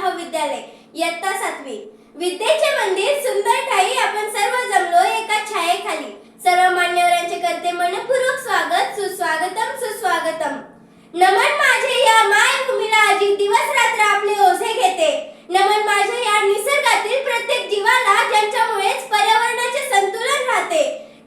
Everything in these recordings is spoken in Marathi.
महाविद्यालय इयत्ता 7वी। विद्येचे मंदिर सुंदर ठाई आपण सर्व जमलो एका छायेखाली। सर्व मान्यवरांचे करते मनपूर्वक स्वागत, सुस्वागतम सुस्वागतम। नमन माझे या मायभूमीला अजित दिवस रात्र आपले ओझे घेते। नमन माझे या निसर्गातील प्रत्येक जीवाला ज्यांच्यामुळेच पर्यावरणाचे संतुलन राहते।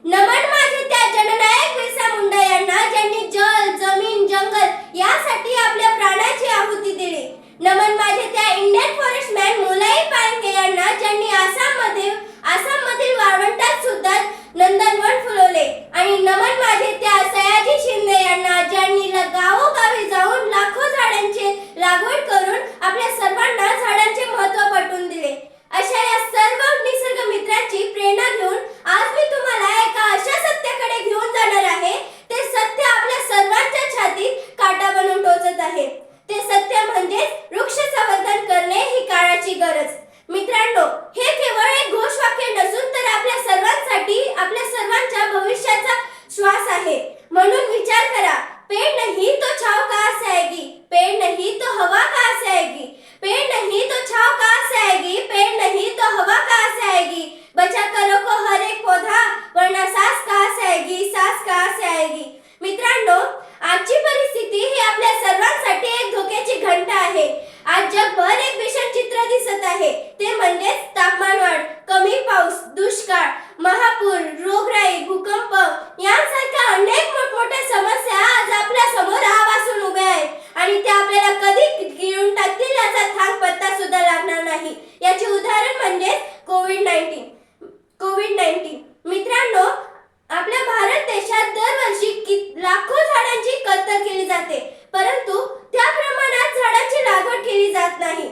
नमन माझे त्या जननायक बिरसा मुंडा यांना ज्यांनी जल, जमीन, जंगल यासाठी आपल्या प्राणाची आहुती दिली। नमन माझे त्या इंडियन फॉरेस्टमॅन मोलाई पांगे यांना ज्यांनी आसाममधील वाळवंटात सुद्धा नंदनवन फुलवले। आणि नमन माझे त्या सयाजी शिंदे यांना ज्यांनी गावोगावी जाऊन लाखो झाडांची लागवड करून आपल्या सर्वांना झाडांचे महत्त्व पटवून दिले। अशा या सर्व निसर्ग मित्रांची प्रेरणा घेऊन आज मी तुम्हाला एका अशा सत्याकडे घेऊन जाणार आहे। ते सत्य आपल्या सर्वांच्या छातीत काटा बनवून टोचत आहे। ते सत्य म्हणजे वृक्ष संवर्धन करणे ही काळाची गरज। मित्रांनो, हे केवळ एक घोषवाक्य नसून तर आपल्या सर्वांसाठी, आपल्या सर्वांच्या भविष्याचा श्वास आहे। म्हणून विचार करा, पेड़ नहीं तो छांव कहां से आएगी, पेड़ नहीं तो हवा कहां से आएगी, पेड़ नहीं तो छांव कहां से आएगी, पेड़ नहीं तो हवा कहां से आएगी। बचा कर रखो हर एक पौधा, वरना सांस कहां से आएगी, सांस कहां से आएगी। मित्रांनो, आजची परिस्थिती ही आपल्या सर्वांसाठी एक धोक्याची घंटा आहे। आज जगभर एक भीषण चित्र दिसत आहे, ते म्हणजे तापमानवाढ, कमी पाऊस, दुष्काळ, महापूर, रोगराई, भूकंप यांसारख्या अनेक मोठमोठ्या समस्या आज आपल्या समोर आवासून उभ्या आहेत आणि त्या आपल्याला कधी गिळून टाकतील याचा थांग पत्ता सुद्धा लागणार नाही। याचे उदाहरण म्हणजे कोविड-19। मित्रांनो, आपल्या भारत देशात दरवर्षी लाखो झाडांची कत्तल केली जाते, परंतु त्या प्रमाणात झाडांची लागवड केली जात नाही।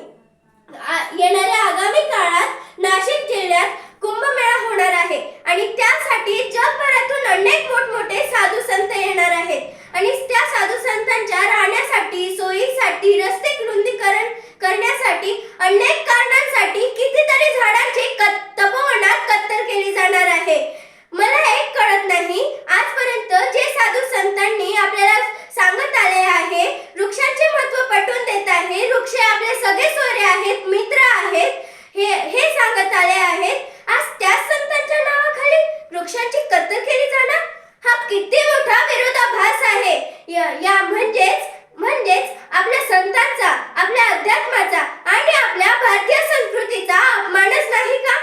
येणाऱ्या आगामी काळात नाशिक जिल्ह्यात कुंभमेळा होणार आहे आणि त्यासाठी जगभरातून अनेक मोठमोठे साधू संत येणार आहेत आणि त्या साधू संतांच्या राहण्यासाठी, सोयीसाठी, रस्ते रुंदीकरण करण्यासाठी अनेक कारणांसाठी कितीतरी झाडांची तपोवनात कत्तल केली जाणार आहे। मला एक कळत नाही, आजपर्यंत जे साधू संतांनी आपल्याला सांगत आले आहे, वृक्षांचे महत्त्व पटवून देत आहे, वृक्ष आपले सगळे सोयरे आहेत, मित्र आहेत, हे सांगत आले आहेत, आज त्याच संतांच्या नावाखाली वृक्षांची कत्तल केली जाणार, हा किती मोठा विरोधाभास आहे। या म्हणजेच आपल्या संतांचा, आपल्या अध्यात्माचा आणि आपल्या भारतीय संस्कृतीचा अपमानच नाही का?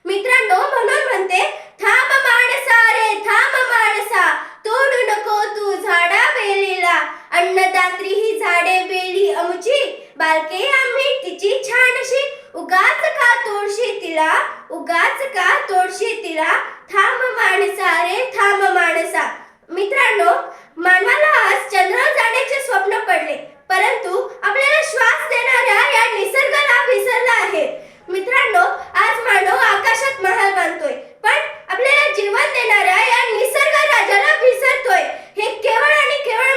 मित्रांनो, म्हणून म्हणते, थांब माणसा रे थांब माणसा, तोडू नको तू झाडा बेलीला, अन्नदात्री ही झाडे बेली आमची, बालके आम्ही तिची छानशी, उगाच का तोडशी तिला, उगाच का तोडशी तिला, थांब माणसा रे थांब माणसा। मित्रांनो, मानवाला आज चंद्रावर जाण्याचे स्वप्न पडले, परंतु आपल्याला श्वास देणाऱ्या या निसर्गाला विसरला आहे। मित्रांनो, आज मानव आकाशात महाल बांधतोय, पण आपल्याला जीवन देणाऱ्या या निसर्ग राजाला विसरतोय। हे केवळ आणि केवळ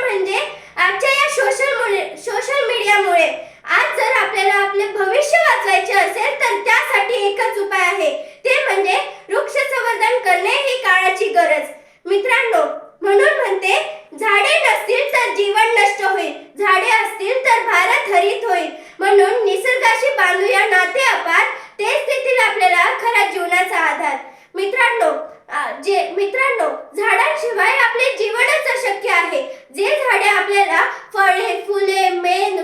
म्हणजे आजच्या या सोशल मीडियामुळे। आज जर आपल्याला आपले भविष्य वाचवायचे असेल तर त्यासाठी एकच उपाय आहे, ते म्हणजे वृक्ष संवर्धन करणे ही काळाची गरज। मित्रांनो, म्हणून म्हणते, झाडे नसतील तर जीवन नष्ट होईल, झाडे असतील तर भारत हरित होईल। म्हणून निसर्गाशी बांधूया नाते अपार, तेच देतील आपल्याला खरा जीवनाचा आधार। मित्रांनो, झाडांशिवाय आपले जीवनच अशक्य आहे। जे झाडे आपल्याला फळे, फुले, मेण,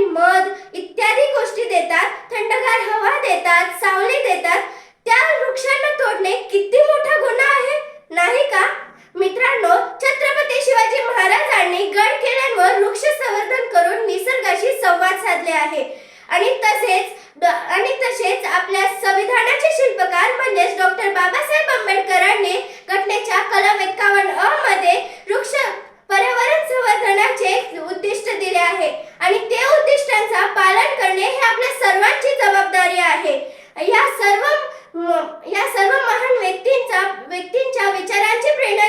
मध इत्यादी गोष्टी देतात, थंडगार हवा देतात, सावली देतात, त्या वृक्षांना तोडणे किती मोठा गुन्हा आहे, नाही का? मित्रांनो, छत्रपती शिवाजी महाराजांनी गड किल्ल्यांवर वृक्ष संवर्धन करून निसर्गाशी संवाद साधले आहे आणि तसेच आपल्या संविधानाचे शिल्पकार म्हणजेच डॉक्टर बाबासाहेब आंबेडकरांनी घटनेच्या कलम 51 मध्ये वृक्ष पर्यावरण संवर्धनाचे उद्दिष्ट दिले आहे आणि ते उद्दिष्टांचा पालन करणे हे आपल्या सर्वांची जबाबदारी आहे। या सर्व महान व्यक्तींच्या विचारांची प्रेरणा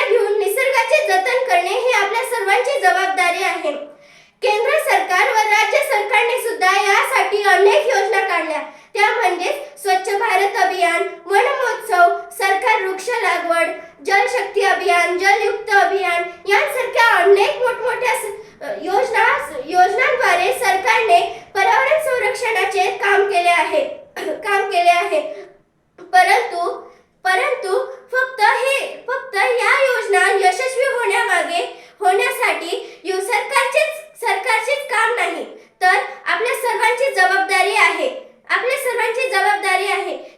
घेऊन निसर्गाचे जतन करणे ही आपल्या सर्वांची जबाबदारी आहे। केंद्र सरकार व राज्य सरकारने सुद्धा यासाठी अनेक योजना काढल्या, त्या म्हणजे स्वच्छ भारत अभियान, वन महोत्सव, सरकार वृक्ष लागवड, जल शक्ती अभियान अभियान, जलयुक्त अभियान यांसारख्या अनेक मोठमोठ्या योजनांद्वारे सरकारने पर्यावरण संरक्षणाचे काम केले आहे. परंतु फक्त या योजना यशस्वी होण्यासाठी सरकारचेच काम नाही, तर आपल्या सर्वांची जबाबदारी आहे.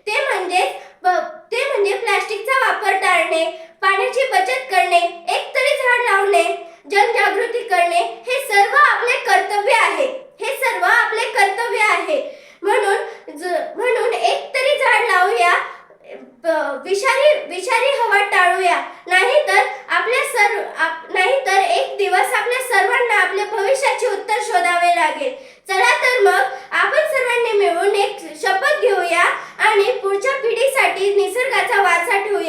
ते म्हणजे प्लास्टिकचा वापर टाळणे, पाण्याची बचत करणे, एक तरी झाड लावणे, जनजागृती करणे हे सर्व आपले कर्तव्य आहे. म्हणून एक तरी झाड लावूया, विषारी हवा टाळूया, नाहीतर एक दिवस आपल्या सर्वांना आपल्या भविष्याचे उत्तर शोधावे लागेल. चला तर मग आपण सर्वांनी मिळून एक शपथ घेऊया आणि पुढच्या पिढीसाठी निसर्गाचा वारसा ठेवूया.